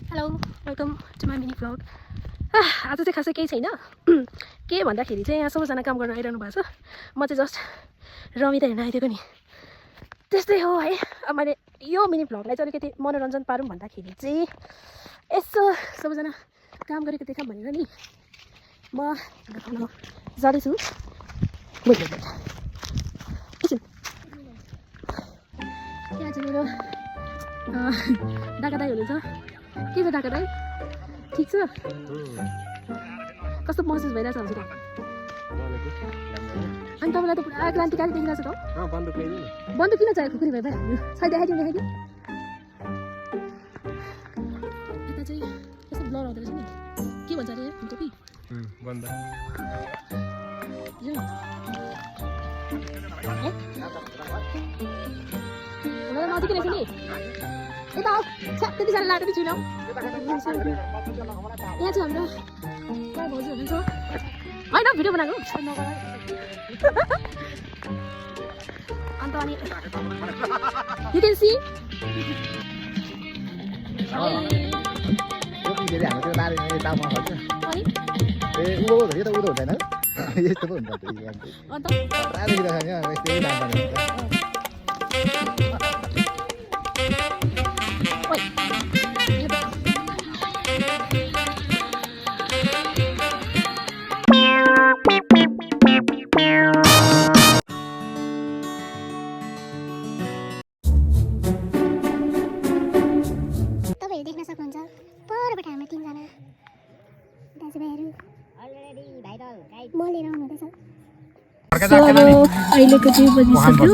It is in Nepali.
Hello welcome to my mini vlog. आज चाहिँ खासै केही छैन के भन्दाखेरि चाहिँ यहाँ सबैजना काम गर्न आइरहनु भएको छ। म चाहिँ जस्ट रमिता हेर्न आइदिएको नि, त्यस्तै हो है। अब मैले यो मिनी भ्लगलाई चाहिँ अलिकति मनोरञ्जन पारौँ भन्दाखेरि चाहिँ यसो सबैजना काम गरेको देखाऊँ भनेर नि म जाँदैछु। यहाँ चाहिँ मेरो डाका दाई हुनुहुन्छ। के छ डाका दाई, ठिक छ? कस्तो महसुस भइरहेछ हजुर? अनि तपाईँलाई त पुरा क्रान्तिकारी देखिरहेछ त। बन्दुक किन चाहियो? खुकुरी भए भइहाल्यो। साइड देखाइदिउँ यता चाहिँ कस्तो ब्लर आउँदो रहेछ नि, के भन्छ अरे फुलकोपी नजिकै रहेछ नि। यता आऊ, त्यति साह्रो लागेको छुइनँ। यहाँ चाहिँ हाम्रो क्या भाउजू हुनुहुन्छ होइन, भिडियो बनाएको अन्त अनि यु क्यान सी देख्न सक्नुहुन्छ परबाट हाम्रो तीनजना दाजुभाइहरू म लिएर आउनु हुँदैछ। अहिलेको 2 बजिसक्यो।